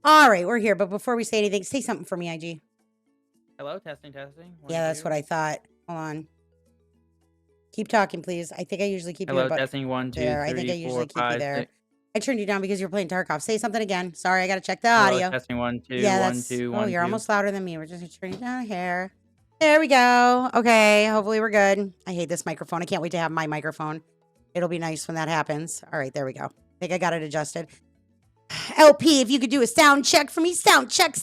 All right, we're here. But before we say anything, say something for me, IG. Hello, testing. Yeah, that's what I thought. Hold on. Keep talking, please. I think I usually keep you Hello, about testing. 1, 2, there. I 3, think I usually 4, keep you 5, there. 6. I turned you down because you're playing Tarkov. Say something again. Sorry, I got to check the Hello, audio. testing. 1, 2, Yeah, 1, that's. 2, Oh, 1, you're 2. almost louder than me. We're just going to turn you down here. There we go. Okay, hopefully we're good. I hate this microphone. I can't wait to have my microphone. It'll be nice when that happens. All right, there we go. I think I got it adjusted. LP, if you could do a sound check for me. Sound check.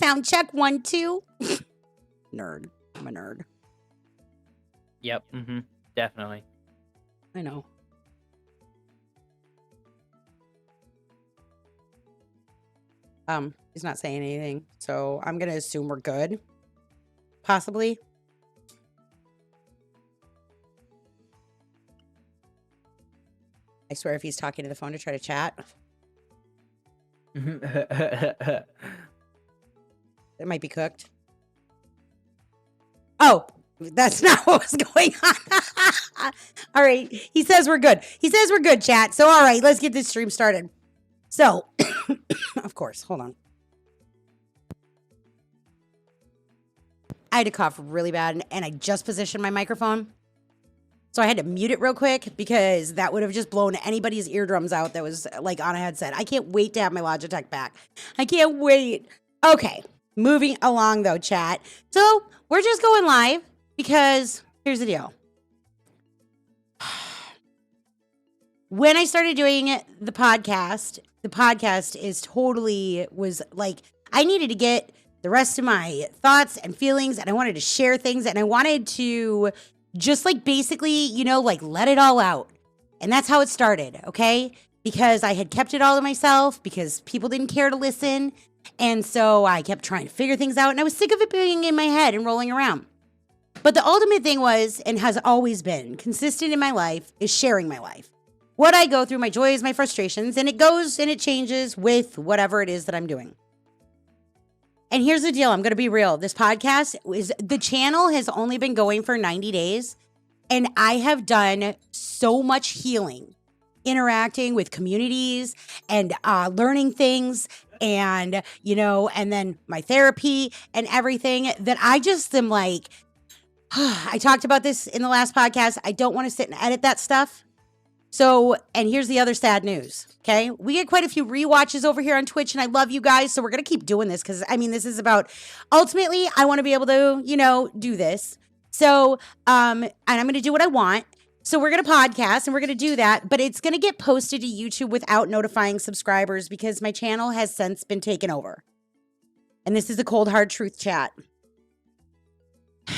1, 2. Nerd. I'm a nerd. Yep. Definitely. I know. He's not saying anything, so I'm gonna assume we're good. Possibly. I swear if he's talking to the phone to try to chat. It might be cooked. Oh, that's not what was going on. All right. He says we're good. He says we're good, chat. So, all right, let's get this stream started. So, of course, hold on. I had to cough really bad, and I just positioned my microphone. So I had to mute it real quick because that would have just blown anybody's eardrums out that was like on a headset. I can't wait to have my Logitech back. I can't wait. Okay, moving along though, chat. So we're just going live because here's the deal. When I started doing the podcast is totally was like, I needed to get the rest of my thoughts and feelings, and I wanted to share things, and I wanted to just like basically, you know, like let it all out. And that's how it started, okay? Because I had kept it all to myself because people didn't care to listen. And so I kept trying to figure things out, and I was sick of it being in my head and rolling around. But the ultimate thing was, and has always been consistent in my life, is sharing my life. What I go through, my joys, my frustrations, and it goes and it changes with whatever it is that I'm doing. And here's the deal. I'm going to be real. This podcast the channel has only been going for 90 days. And I have done so much healing, interacting with communities and learning things and, you know, and then my therapy and everything that I just am like, I talked about this in the last podcast. I don't want to sit and edit that stuff. So, and here's the other sad news, okay? We get quite a few rewatches over here on Twitch, and I love you guys, so we're going to keep doing this because, I mean, this is about, ultimately, I want to be able to, you know, do this. So, and I'm going to do what I want. So we're going to podcast, and we're going to do that, but it's going to get posted to YouTube without notifying subscribers because my channel has since been taken over. And this is the cold, hard truth, chat.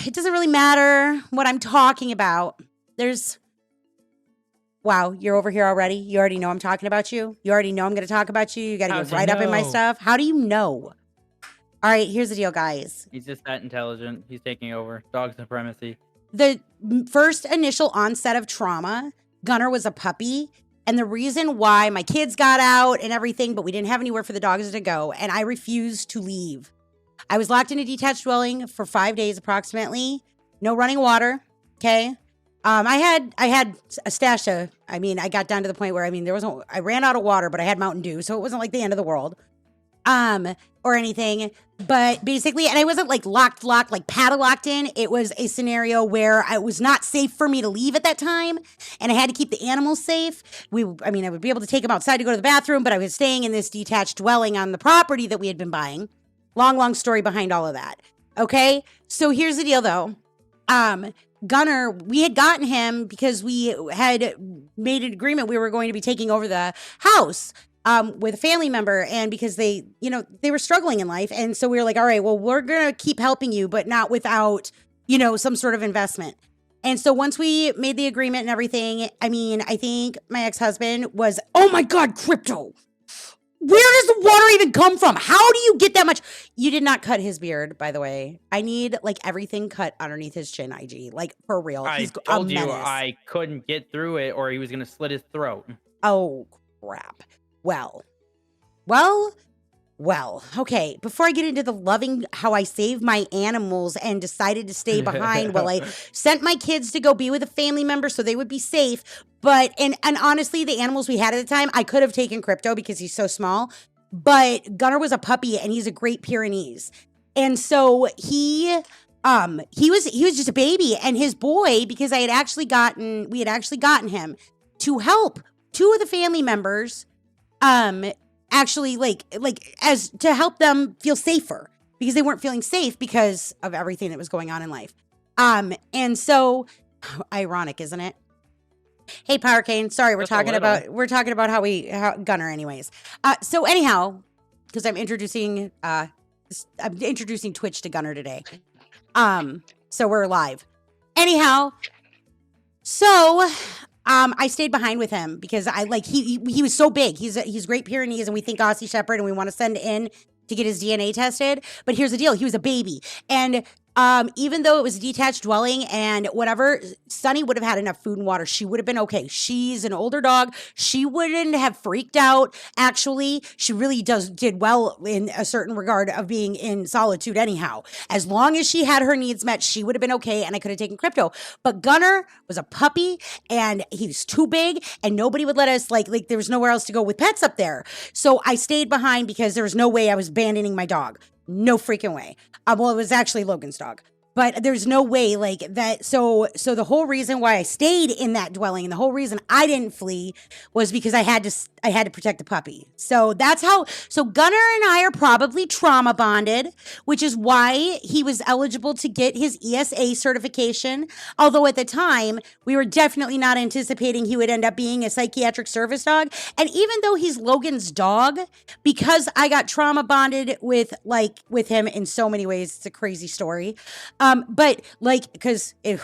It doesn't really matter what I'm talking about. Wow, you're over here already? You already know I'm talking about you? You already know I'm going to talk about you? You got to get right up in my stuff? How do you know? All right, here's the deal, guys. He's just that intelligent. He's taking over. Dog supremacy. The first initial onset of trauma, Gunner was a puppy. And the reason why my kids got out and everything, but we didn't have anywhere for the dogs to go, and I refused to leave. I was locked in a detached dwelling for 5 days approximately. No running water, okay? I had a stash of, I mean, I got down to the point where, I mean, I ran out of water, but I had Mountain Dew, so it wasn't like the end of the world, or anything, but basically, and I wasn't like locked, like padlocked in. It was a scenario where it was not safe for me to leave at that time, and I had to keep the animals safe. I would be able to take them outside to go to the bathroom, but I was staying in this detached dwelling on the property that we had been buying. Long story behind all of that. Okay, so here's the deal though. Gunner, we had gotten him because we had made an agreement we were going to be taking over the house with a family member, and because they were struggling in life, and so we were like, all right, well, we're gonna keep helping you, but not without, some sort of investment. And so once we made the agreement and everything, I mean, I think my ex-husband was, oh my God, crypto. Where does the water even come from? How do you get that much? You did not cut his beard, by the way. I need like everything cut underneath his chin, IG. Like for real. I told you I couldn't get through it or he was going to slit his throat. Oh, crap. Well. Okay. Before I get into the loving how I saved my animals and decided to stay behind while I sent my kids to go be with a family member so they would be safe. But, and honestly, the animals we had at the time, I could have taken Crypto because he's so small. but Gunner was a puppy and he's a Great Pyrenees. And so he was just a baby, and his boy, because we had actually gotten him to help two of the family members, actually like as to help them feel safer because they weren't feeling safe because of everything that was going on in life. And so ironic, isn't it? Hey, Power Cane. Sorry, we're talking about how Gunner anyways. So anyhow, because I'm introducing Twitch to Gunner today. So we're live. Anyhow, so I stayed behind with him because he was so big. He's Great Pyrenees, and we think Aussie Shepherd, and we want to send in to get his DNA tested. But here's the deal: he was a baby, and even though it was a detached dwelling and whatever, Sunny would have had enough food and water. She would have been okay. She's an older dog. She wouldn't have freaked out. Actually, she really did well in a certain regard of being in solitude anyhow. As long as she had her needs met, she would have been okay, and I could have taken Crypto. But Gunner was a puppy, and he was too big, and nobody would let us, like there was nowhere else to go with pets up there. So I stayed behind because there was no way I was abandoning my dog. No freaking way. Well, it was actually Logan's dog, but there's no way like that. So the whole reason why I stayed in that dwelling and the whole reason I didn't flee was because I had to protect the puppy. So that's how. So Gunner and I are probably trauma bonded, which is why he was eligible to get his ESA certification. Although at the time we were definitely not anticipating he would end up being a psychiatric service dog. And even though he's Logan's dog, because I got trauma bonded with him in so many ways, it's a crazy story. But because it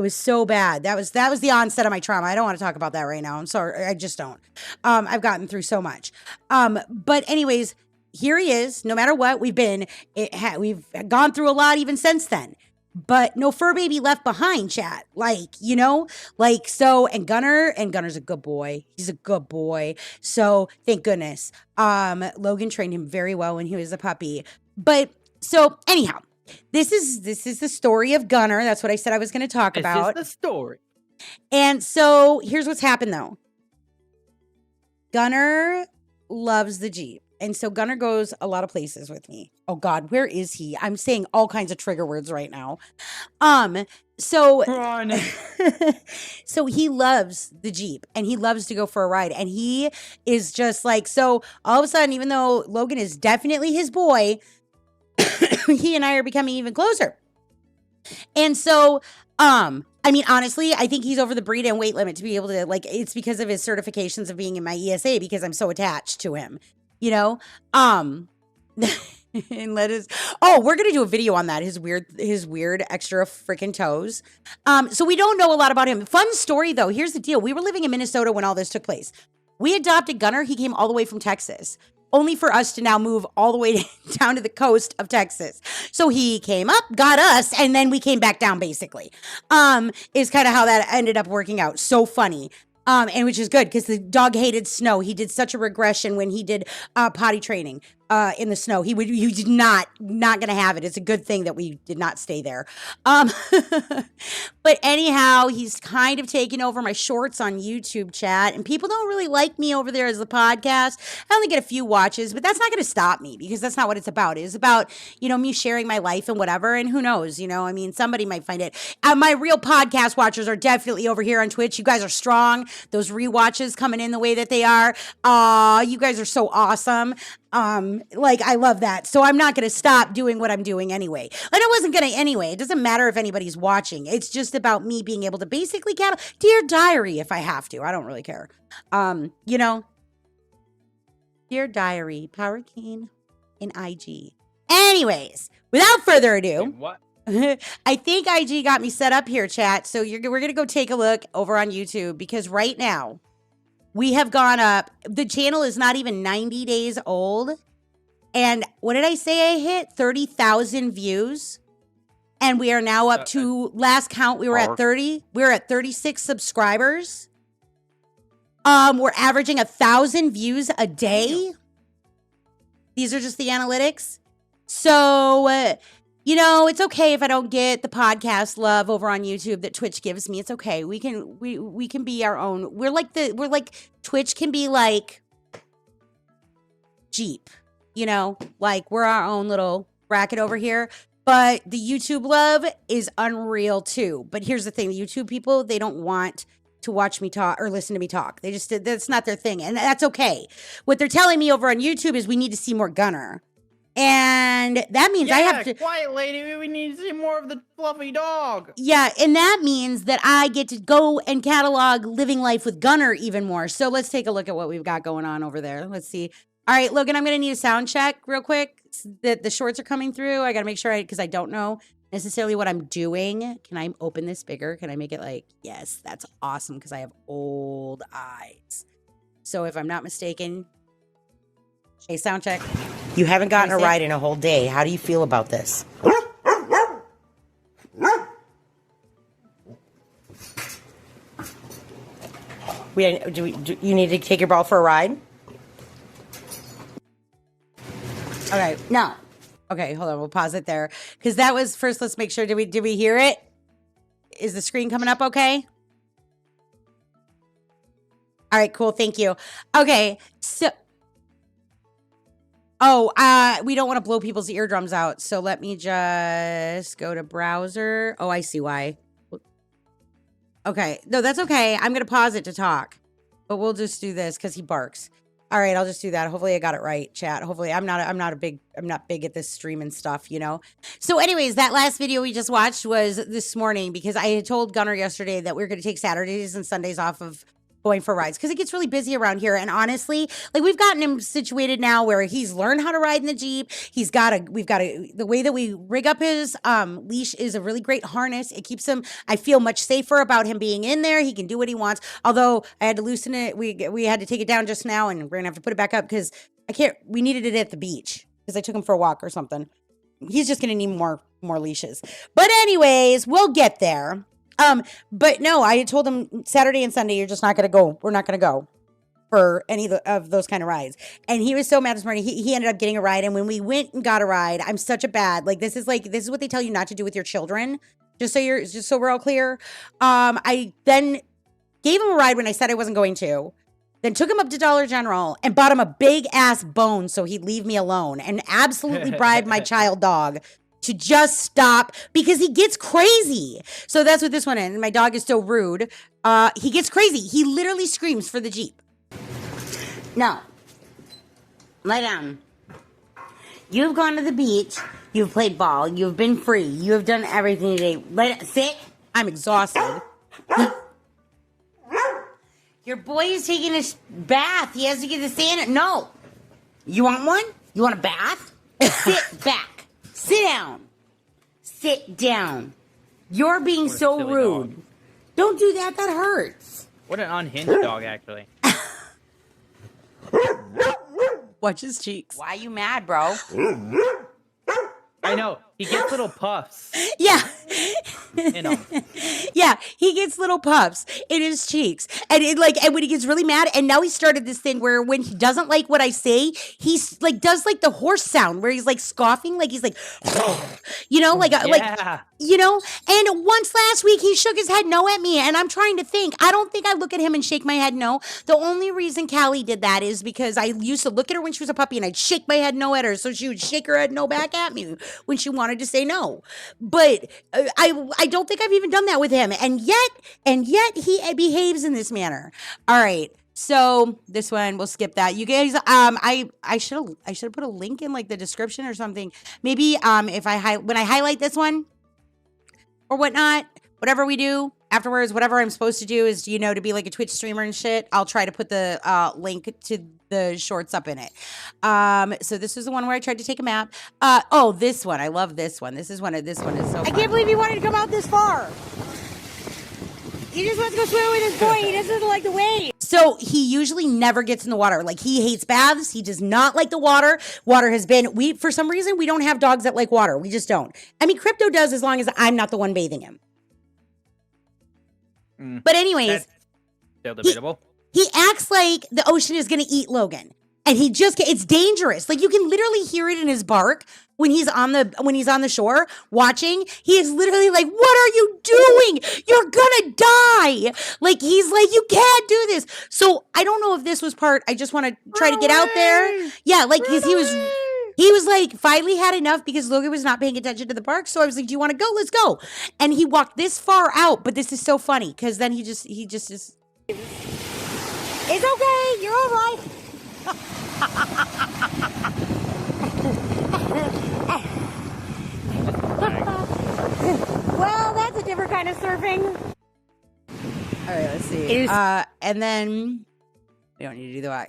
was so bad. That was the onset of my trauma. I don't want to talk about that right now. I'm sorry. I just don't. I've gotten through so much. But anyways, here he is. No matter what, we've gone through a lot even since then. But no fur baby left behind, chat. And Gunner's a good boy. He's a good boy. So thank goodness. Logan trained him very well when he was a puppy. But so anyhow, this is the story of Gunner. That's what I said I was going to talk about. This is the story. And so here's what's happened though. Gunner loves the Jeep. And so Gunner goes a lot of places with me. Oh God, where is he? I'm saying all kinds of trigger words right now. So he loves the Jeep and he loves to go for a ride. And he is just so all of a sudden, even though Logan is definitely his boy, he and I are becoming even closer. And so, honestly, I think he's over the breed and weight limit to be able to it's because of his certifications of being in my ESA because I'm so attached to him, and we're going to do a video on that. His weird extra freaking toes. So we don't know a lot about him. Fun story though. Here's the deal. We were living in Minnesota when all this took place. We adopted Gunner. He came all the way from Texas, only for us to now move all the way down to the coast of Texas. So he came up, got us, and then we came back down basically, is kind of how that ended up working out. So funny. And which is good because the dog hated snow. He did such a regression when he did potty training in the snow. He did not going to have it. It's a good thing that we did not stay there. But anyhow, he's kind of taken over my shorts on YouTube, chat, and people don't really like me over there as the podcast. I only get a few watches, but that's not going to stop me because that's not what it's about. It's about, me sharing my life and whatever, and who knows, somebody might find it. My real podcast watchers are definitely over here on Twitch. You guys are strong. Those rewatches coming in the way that they are. You guys are so awesome. I love that. So I'm not going to stop doing what I'm doing anyway. And I wasn't going to anyway. It doesn't matter if anybody's watching. It's just about me being able to basically Dear Diary if I have to. I don't really care. Dear Diary, Power King in IG. Anyways, without further ado. What? I think IG got me set up here, chat. So we're going to go take a look over on YouTube because right now we have gone up. The channel is not even 90 days old. And what did I say I hit? 30,000 views. And we are now up to, last count, we were at 30. We were at 36 subscribers. We're averaging 1,000 views a day. These are just the analytics. So, it's okay if I don't get the podcast love over on YouTube that Twitch gives me. It's okay. We can be our own. We're like Twitch can be like Jeep, you know, like we're our own little bracket over here. But the YouTube love is unreal too. But here's the thing, the YouTube people, they don't want to watch me talk or listen to me talk. That's not their thing. And that's okay. What they're telling me over on YouTube is we need to see more Gunner. And that means I have to... Quiet lady, we need to see more of the fluffy dog. Yeah, and that means that I get to go and catalog Living Life with Gunner even more. So let's take a look at what we've got going on over there. Let's see. All right, Logan, I'm going to need a sound check real quick. That the shorts are coming through. I got to make sure because I don't know necessarily what I'm doing. Can I open this bigger? Can I make it like, yes, that's awesome because I have old eyes. So if I'm not mistaken, hey, sound check. You haven't gotten a ride in a whole day. How do you feel about this? Do you need to take your ball for a ride? Okay, no. Okay, hold on. We'll pause it there. Because that was first, let's make sure. Did we hear it? Is the screen coming up okay? All right, cool. Thank you. Okay, so... Oh, we don't want to blow people's eardrums out. So let me just go to browser. Oh, I see why. Okay. No, that's okay. I'm going to pause it to talk. But we'll just do this because he barks. All right, I'll just do that. Hopefully I got it right, chat. Hopefully I'm not big at this streaming stuff, you know. So anyways, that last video we just watched was this morning because I had told Gunner yesterday that we were going to take Saturdays and Sundays off of going for rides because it gets really busy around here. And honestly, like we've gotten him situated now where he's learned how to ride in the Jeep. The way that we rig up his leash is a really great harness. It keeps him, I feel much safer about him being in there. He can do what he wants. Although I had to loosen it. We had to take it down just now and we're gonna have to put it back up because we needed it at the beach because I took him for a walk or something. He's just gonna need more leashes. But anyways, we'll get there. But no, I had told him Saturday and Sunday, you're just not going to go. We're not going to go for any of those kind of rides. And he was so mad this morning. He ended up getting a ride. And when we went and got a ride, I'm such a bad, this is what they tell you not to do with your children. Just so we're all clear. I then gave him a ride when I said I wasn't going to. Then took him up to Dollar General and bought him a big ass bone so he'd leave me alone and absolutely bribed my child dog to just stop because he gets crazy. So that's what this one is. And my dog is so rude. He gets crazy. He literally screams for the Jeep. No. Lie down. You've gone to the beach. You've played ball. You've been free. You have done everything today. Sit. I'm exhausted. Your boy is taking a bath. He has to get the sand. No. You want one? You want a bath? Sit back. Sit down. Sit down. You're being so rude. Dog. Don't do that. That hurts. What an unhinged dog, actually. Watch his cheeks. Why are you mad, bro? I know. He gets little puffs. Yeah. You know. Yeah, he gets little puffs in his cheeks. And and when he gets really mad, and now he started this thing where when he doesn't like what I say, he's does the horse sound where he's scoffing, he's you know, yeah. you know, and once last week he shook his head no at me, and I'm trying to think. I don't think I look at him and shake my head no. The only reason Callie did that is because I used to look at her when she was a puppy and I'd shake my head no at her, so she would shake her head no back at me when she wanted to say no. But I don't think I've even done that with him, and yet he behaves in this manner. All right. So this one, we'll skip that. You guys, I should have put a link in the description or something. Maybe if when I highlight this one or whatnot, whatever we do afterwards, whatever I'm supposed to do is, to be like a Twitch streamer and shit, I'll try to put the link to the shorts up in it. So this is the one where I tried to take a map. Oh, this one. I love this one. This one is so fun. I can't believe he wanted to come out this far. He just wants to go swim with his boy. He doesn't like the wave. So he usually never gets in the water. He hates baths. He does not like the water. Water has been, for some reason, we don't have dogs that like water. We just don't. I mean, Crypto does as long as I'm not the one bathing him. But anyways. That's still debatable. He acts like the ocean is going to eat Logan. And it's dangerous. Like you can literally hear it in his bark when he's on the shore watching. He is literally like, what are you doing? You're gonna die. Like he's like, you can't do this. So I don't know if this was part, I just want to try to get out there. Yeah, like he was like, finally had enough because Logan was not paying attention to the bark. So I was like, do you want to go? Let's go. And he walked this far out, but this is so funny because then he just is. It's okay. You're all right. Well, that's a different kind of surfing. All right, let's see. And then we don't need to do the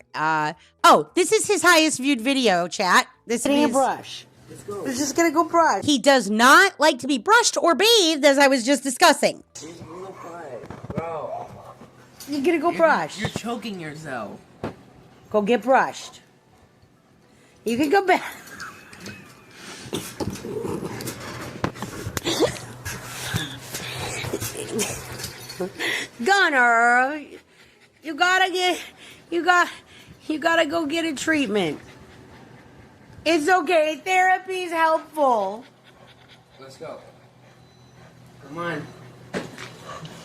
this is his highest viewed video, chat. This is a brush. Let's go. We're just gonna go brush. He does not like to be brushed or bathed, as I was just discussing. Bro. You're gonna go brush. You're choking yourself. Go get brushed. You can go back. Gunner, you gotta go get a treatment. It's okay. Therapy's helpful. Let's go. Come on.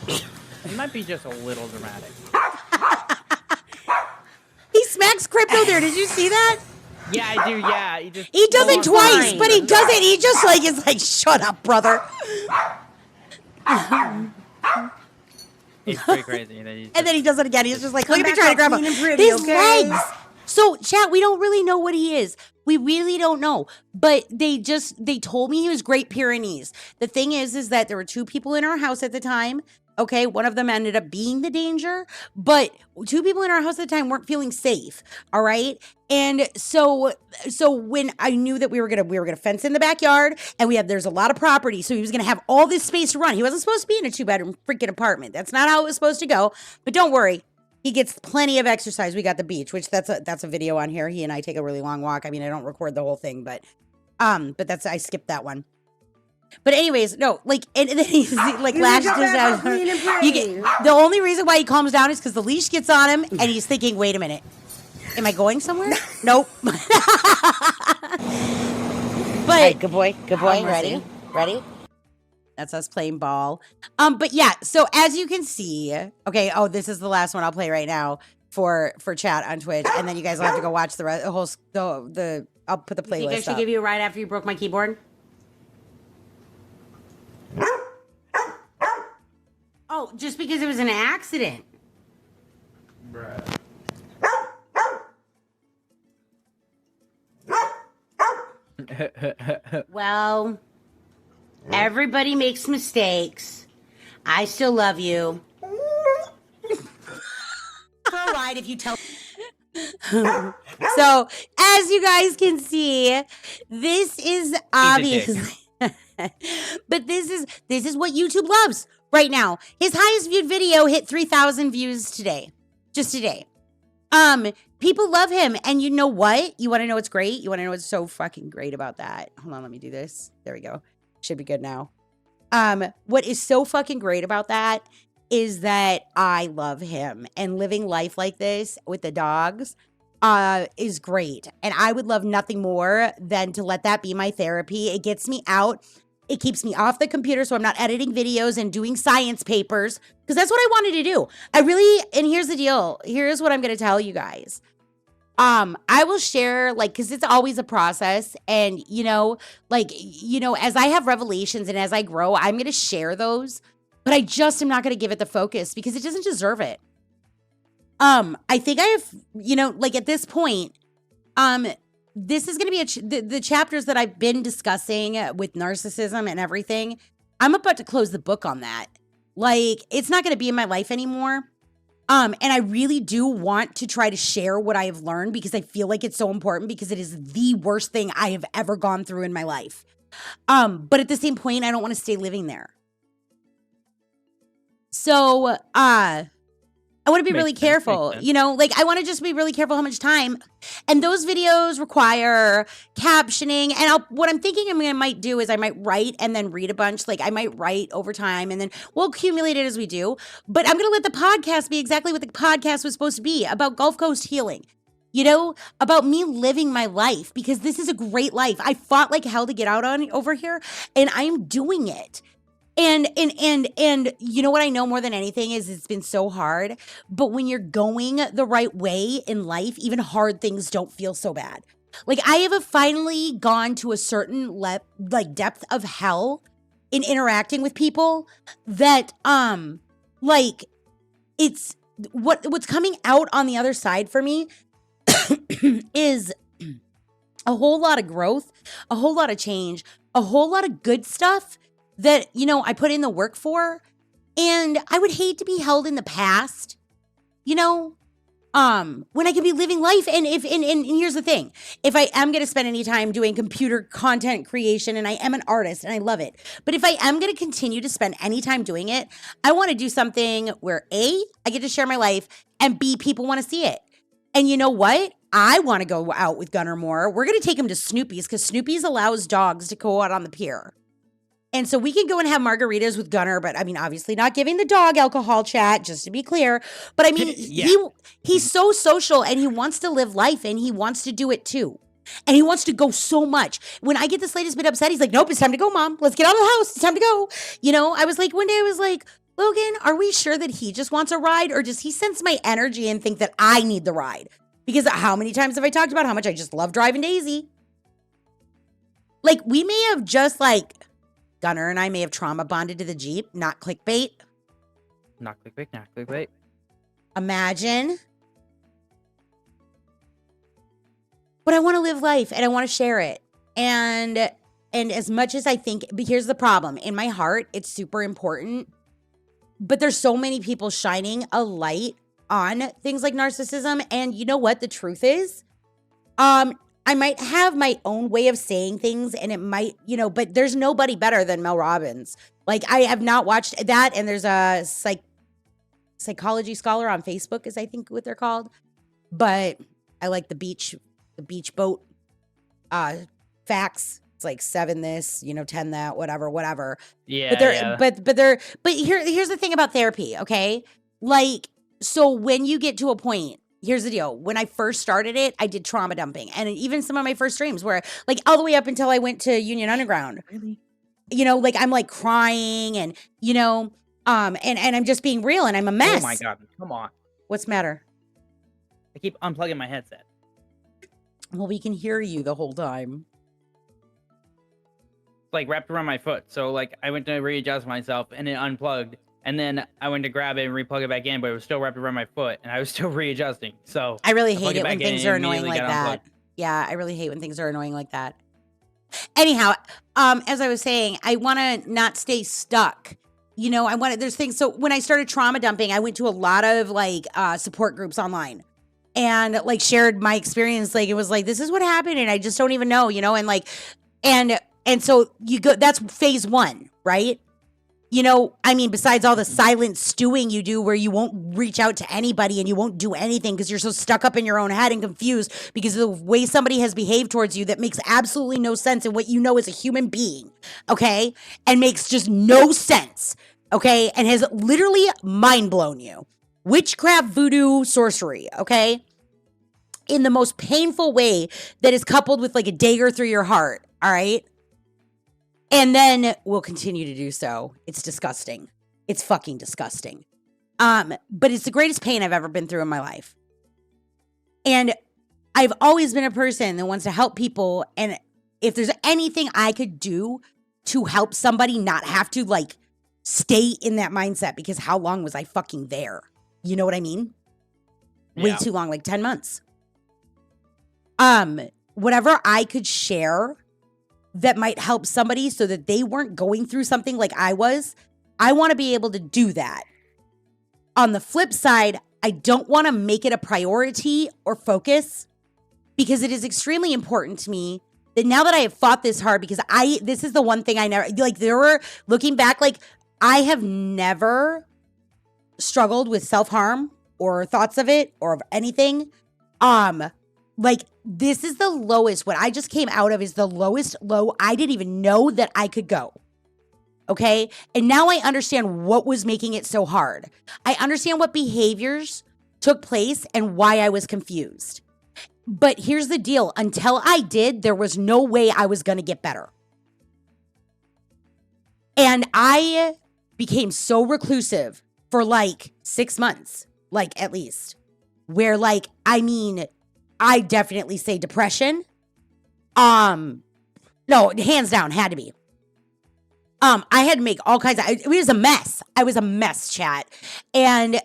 It might be just a little dramatic. He smacks Crypto there. Did you see that? Yeah, I do. Yeah, he does it twice, fine. but he does it. He just like is like, shut up, brother. It's pretty crazy. And then he does it again. He's just like, look at me trying to grab him. Pretty, His okay? legs. So, chat, we don't really know what he is. We really don't know. But they told me he was Great Pyrenees. The thing is that there were two people in our house at the time. Okay, one of them ended up being the danger, but two people in our house at the time weren't feeling safe. All right, and so when I knew that we were gonna fence in the backyard, and there's a lot of property, so he was gonna have all this space to run. He wasn't supposed to be in a 2-bedroom freaking apartment. That's not how it was supposed to go. But don't worry, he gets plenty of exercise. We got the beach, which that's a video on here. He and I take a really long walk. I mean, I don't record the whole thing, but I skipped that one. But anyways, no, like, and then he's like lashes out. The only reason why he calms down is because the leash gets on him, and he's thinking, "Wait a minute, am I going somewhere?" Nope. But Right, good boy. Ready? That's us playing ball. But yeah. So as you can see, okay. Oh, this is the last one I'll play right now for chat on Twitch, and then you guys will have to go watch the rest. The I'll put the playlist. You think I should give you a ride after you broke my keyboard? Oh, just because it was an accident. Bruh. Well, everybody makes mistakes. I still love you. All right, if you tell. So, as you guys can see, this is obviously. But this is what YouTube loves right now. His highest viewed video hit 3,000 views today. Just today. People love him. And you know what? You want to know what's great? You want to know what's so fucking great about that? Hold on, let me do this. There we go. Should be good now. What is so fucking great about that is that I love him. And living life like this with the dogs is great. And I would love nothing more than to let that be my therapy. It gets me out. It keeps me off the computer so I'm not editing videos and doing science papers because that's what I wanted to do. And here's the deal. Here's what I'm going to tell you guys. I will share, like, because it's always a process. And, as I have revelations and as I grow, I'm going to share those. But I just am not going to give it the focus because it doesn't deserve it. I think I have, at this point, this is going to be the chapters that I've been discussing with narcissism and everything. I'm about to close the book on that. Like, it's not going to be in my life anymore. And I really do want to try to share what I have learned because I feel like it's so important because it is the worst thing I have ever gone through in my life. But at the same point, I don't want to stay living there. So, I want to be really careful, I want to just be really careful how much time. And those videos require captioning. And what I'm thinking I might do is I might write and then read a bunch. Like I might write over time and then we'll accumulate it as we do. But I'm going to let the podcast be exactly what the podcast was supposed to be, about Gulf Coast healing. you know, about me living my life, because this is a great life. I fought like hell to get out on over here, and I am doing it. And you know what I know more than anything is it's been so hard, but when you're going the right way in life, even hard things don't feel so bad. Like I have finally gone to a certain depth of hell in interacting with people that like it's what's coming out on the other side for me is a whole lot of growth, a whole lot of change, a whole lot of good stuff that, you know, I put in the work for. And I would hate to be held in the past, you know, when I could be living life. And here's the thing, if I am going to spend any time doing computer content creation, and I am an artist and I love it, but if I am going to continue to spend any time doing it, I want to do something where A, I get to share my life, and B, people want to see it. And you know what? I want to go out with Gunner more. We're going to take him to Snoopy's, because Snoopy's allows dogs to go out on the pier. And so we can go and have margaritas with Gunner, but I mean, obviously not giving the dog alcohol, chat, just to be clear. But I mean, he's so social, and he wants to live life, and he wants to do it too. And he wants to go so much. When I get the slightest bit upset, he's like, nope, it's time to go, Mom. Let's get out of the house. It's time to go. You know, I was like, one day I was like, Logan, are we sure that he just wants a ride, or does he sense my energy and think that I need the ride? Because how many times have I talked about how much I just love driving Daisy? Like, we may have just Gunner and I may have trauma bonded to the Jeep, not clickbait. Not clickbait, not clickbait. Imagine. But I want to live life, and I want to share it. And as much as I think, but here's the problem. In my heart, it's super important. But there's so many people shining a light on things like narcissism. And you know what the truth is? I might have my own way of saying things, and it might, you know, but there's nobody better than melrobbins. Like, I have not watched that, and there's a psychology scholar on Facebook, is I think what they're called. But I like the beach boat facts. It's like 7 this, you know, 10 that, whatever. Yeah. But here's the thing about therapy, okay? Like, so when you get to a point, here's the deal. When I first started it, I did trauma dumping. And even some of my first streams were like all the way up until I went to Union Underground. Really? You know, like I'm like crying, and, you know, and I'm just being real, and I'm a mess. Oh my God, come on. What's the matter? I keep unplugging my headset. Well, we can hear you the whole time. It's like wrapped around my foot. So like I went to readjust myself, and it unplugged. And then I went to grab it and replug it back in, but it was still wrapped around my foot, and I was still readjusting. So I really hate it when things are annoying like that. Yeah, I really hate when things are annoying like that. Anyhow, as I was saying, I want to not stay stuck. You know, there's things. So when I started trauma dumping, I went to a lot of support groups online, and like shared my experience. Like, it was like, this is what happened, and I just don't even know, you know, and like, and so you go, that's phase 1, right? You know, I mean, besides all the silent stewing you do where you won't reach out to anybody and you won't do anything because you're so stuck up in your own head and confused because of the way somebody has behaved towards you that makes absolutely no sense in what you know as a human being, okay? And makes just no sense, okay? And has literally mind blown you. Witchcraft, voodoo, sorcery, okay? In the most painful way that is coupled with like a dagger through your heart, all right? And then we'll continue to do so. It's disgusting. It's fucking disgusting. But it's the greatest pain I've ever been through in my life. And I've always been a person that wants to help people. And if there's anything I could do to help somebody not have to like stay in that mindset, because how long was I fucking there? You know what I mean? Yeah. Way too long, like 10 months. Whatever I could share that might help somebody so that they weren't going through something like I was, I want to be able to do that. On the flip side, I don't want to make it a priority or focus, because it is extremely important to me that now that I have fought this hard, because this is the one thing I never, like, looking back, like, I have never struggled with self-harm or thoughts of it or of anything. Like, this is the lowest. What I just came out of is the lowest low I didn't even know that I could go. Okay? And now I understand what was making it so hard. I understand what behaviors took place and why I was confused. But here's the deal. Until I did, there was no way I was going to get better. And I became so reclusive for like 6 months, like at least, where like, I mean, I definitely say depression. No, hands down, had to be. I had to make all kinds of, it was a mess. I was a mess, chat. And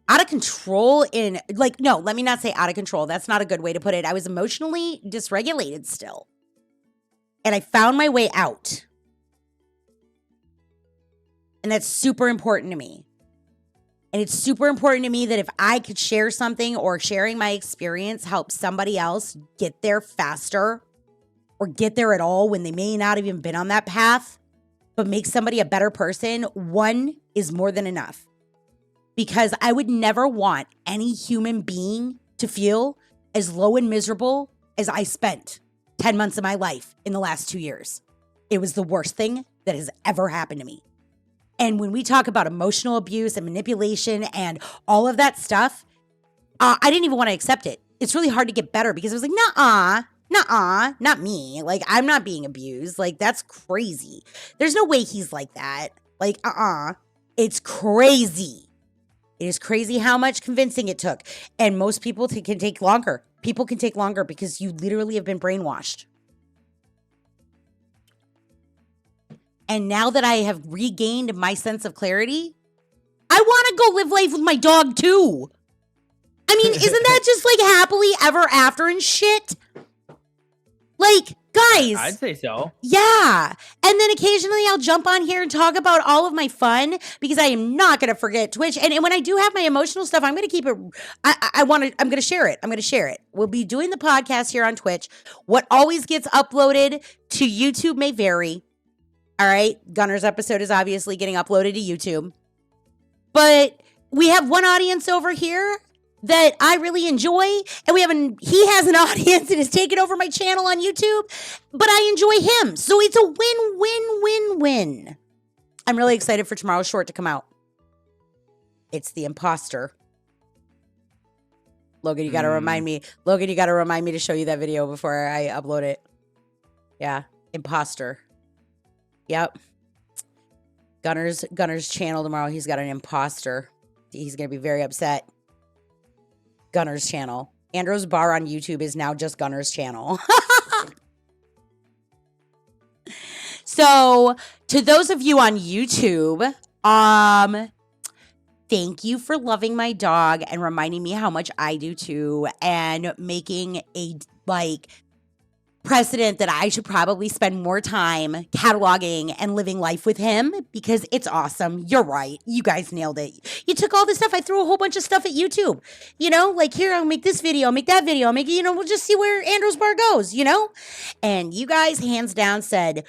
out of control in, like, no, let me not say out of control. That's not a good way to put it. I was emotionally dysregulated still. And I found my way out. And that's super important to me. And it's super important to me that if I could share something or sharing my experience help somebody else get there faster or get there at all when they may not have even been on that path, but make somebody a better person, one is more than enough. Because I would never want any human being to feel as low and miserable as I spent 10 months of my life in the last 2 years. It was the worst thing that has ever happened to me. And when we talk about emotional abuse and manipulation and all of that stuff, I didn't even want to accept it. It's really hard to get better because it was like, nuh-uh, not me. Like, I'm not being abused. Like, that's crazy. There's no way he's like that. Like, it's crazy. It is crazy how much convincing it took. And most people can take longer. People can take longer because you literally have been brainwashed. And now that I have regained my sense of clarity, I want to go live life with my dog too. I mean, isn't that just like happily ever after and shit? Like, guys. I'd say so. Yeah. And then occasionally I'll jump on here and talk about all of my fun because I am not going to forget Twitch. And when I do have my emotional stuff, I'm going to keep it. I'm going to share it. I'm going to share it. We'll be doing the podcast here on Twitch. What always gets uploaded to YouTube may vary. All right. Gunner's episode is obviously getting uploaded to YouTube. But we have one audience over here that I really enjoy. And he has an audience and has taken over my channel on YouTube. But I enjoy him. So it's a win-win-win-win. I'm really excited for tomorrow's short to come out. It's the imposter. Logan, you got to remind me. Logan, you got to remind me to show you that video before I upload it. Yeah. Imposter. Yep. Gunner's channel tomorrow. He's got an imposter. He's going to be very upset. Gunner's channel. Andrew's bar on YouTube is now just Gunner's channel. So, to those of you on YouTube, thank you for loving my dog and reminding me how much I do too, and making a precedent that I should probably spend more time cataloging and living life with him because it's awesome. You're right. You guys nailed it. You took all this stuff. I threw a whole bunch of stuff at YouTube. You know, like here, I'll make this video, I'll make that video, I'll make, we'll just see where Andrew's bar goes, And you guys hands down said,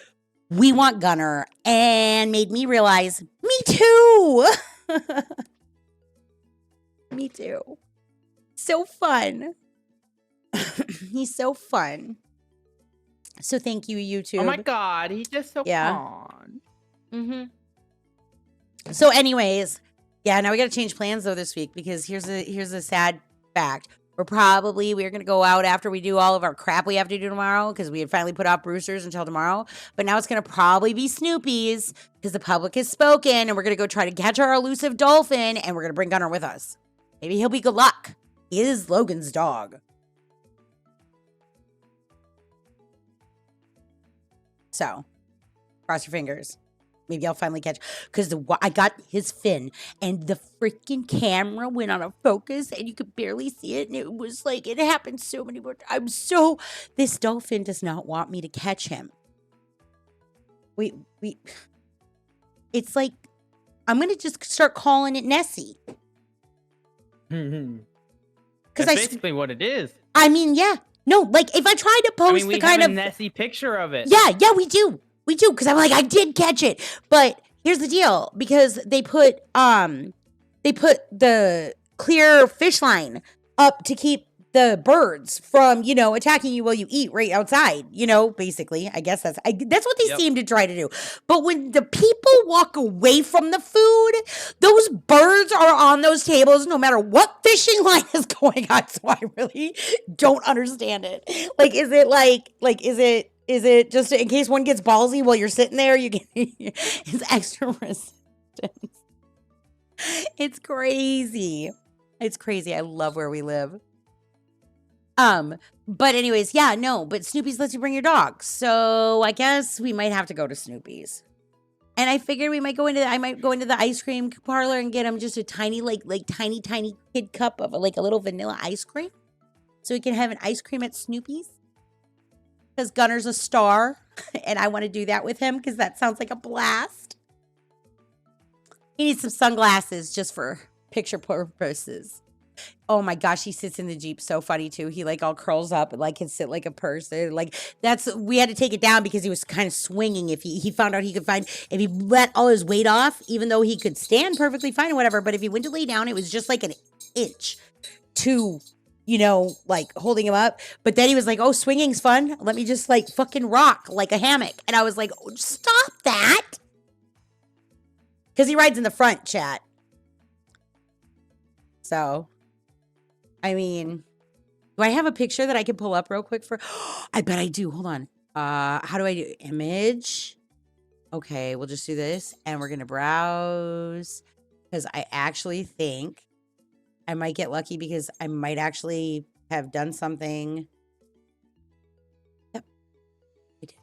we want Gunner, and made me realize, me too. Me too. So fun. He's so fun. So thank you, YouTube. Oh my God, he's just so fun. Mm-hmm. So anyways, yeah, now we got to change plans though this week because here's a sad fact. We're going to go out after we do all of our crap we have to do tomorrow because we had finally put off Brewster's until tomorrow. But now it's going to probably be Snoopy's because the public has spoken and we're going to go try to catch our elusive dolphin and we're going to bring Gunner with us. Maybe he'll be good luck. He is Logan's dog. So, cross your fingers. Maybe I'll finally catch, because I got his fin, and the freaking camera went out of focus, and you could barely see it, and it was like, it happened so many more times. This dolphin does not want me to catch him. It's like, I'm going to just start calling it Nessie. That's That's basically what it is. I mean, yeah. No, like, if I tried to post we the kind have of a Nessie picture of it. Yeah, we do. We do, because I'm like, I did catch it. But here's the deal, because they put the clear fish line up to keep the birds from, you know, attacking you while you eat right outside, you know, basically. I guess that's what they seem to try to do. But when the people walk away from the food, those birds are on those tables no matter what fishing line is going on. So I really don't understand it. Like, is it just in case one gets ballsy while you're sitting there, you get it's extra resistance. It's crazy. It's crazy. I love where we live. But anyways, yeah, no, but Snoopy's lets you bring your dog. So I guess we might have to go to Snoopy's. And I figured I might go into the ice cream parlor and get him just a tiny, like tiny kid cup of like a little vanilla ice cream. So he can have an ice cream at Snoopy's. Because Gunner's a star. And I want to do that with him because that sounds like a blast. He needs some sunglasses just for picture purposes. Oh my gosh, he sits in the Jeep so funny too. He like all curls up and like can sit like a person. Like we had to take it down because he was kind of swinging. If he found out if he let all his weight off, even though he could stand perfectly fine or whatever, but if he went to lay down, it was just like an inch to, you know, like holding him up. But then he was like, oh, swinging's fun. Let me just like fucking rock like a hammock. And I was like, oh, stop that. Because he rides in the front, chat. So, I mean, do I have a picture that I can pull up real quick for? I bet I do. Hold on. How do I do image? Okay, we'll just do this and we're going to browse because I actually think I might get lucky because I might actually have done something. Yep. I did.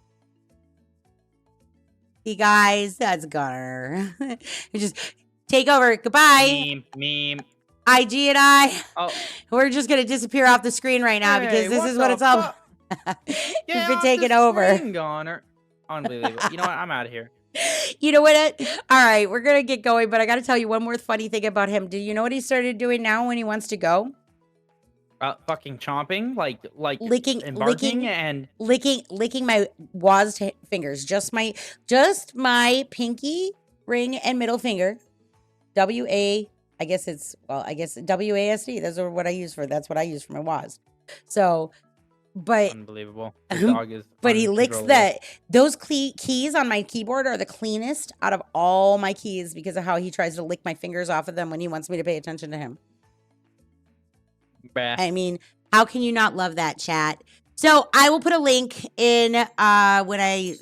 Hey guys, that's Gunner. Just take over. Goodbye. Meme. IG and I, Oh, we're just going to disappear off the screen right now because this is what it's all about. We've been taken over. Unbelievable. You know what? I'm out of here. You know what? All right, we're going to get going, but I got to tell you one more funny thing about him. Do you know what he started doing now when he wants to go? Fucking chomping, like licking my wased fingers. Just my pinky, ring, and middle finger. I guess WASD. That's what I use for. That's what I use for my WASD. So, but unbelievable. The dog is. But he licks those keys on my keyboard are the cleanest out of all my keys because of how he tries to lick my fingers off of them when he wants me to pay attention to him. Bah. I mean, how can you not love that, chat? So I will put a link in when I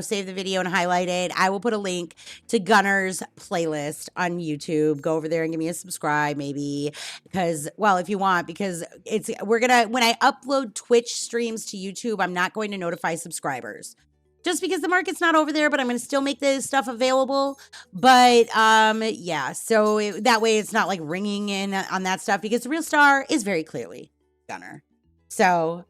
save the video and highlight it. I will put a link to Gunner's playlist on YouTube. Go over there and give me a subscribe, maybe. Because, well, if you want, because when I upload Twitch streams to YouTube, I'm not going to notify subscribers. Just because the market's not over there, but I'm going to still make this stuff available. But, yeah, so that way it's not like ringing in on that stuff because the real star is very clearly Gunner. So,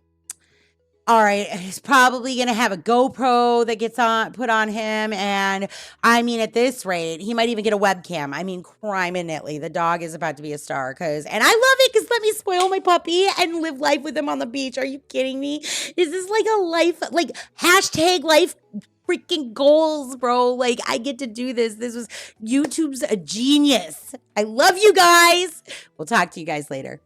all right, he's probably going to have a GoPro that gets put on him. And I mean, at this rate, he might even get a webcam. I mean, crime and Italy. The dog is about to be a star. And I love it because let me spoil my puppy and live life with him on the beach. Are you kidding me? Is this like a life, like hashtag life freaking goals, bro? Like I get to do this. YouTube's a genius. I love you guys. We'll talk to you guys later.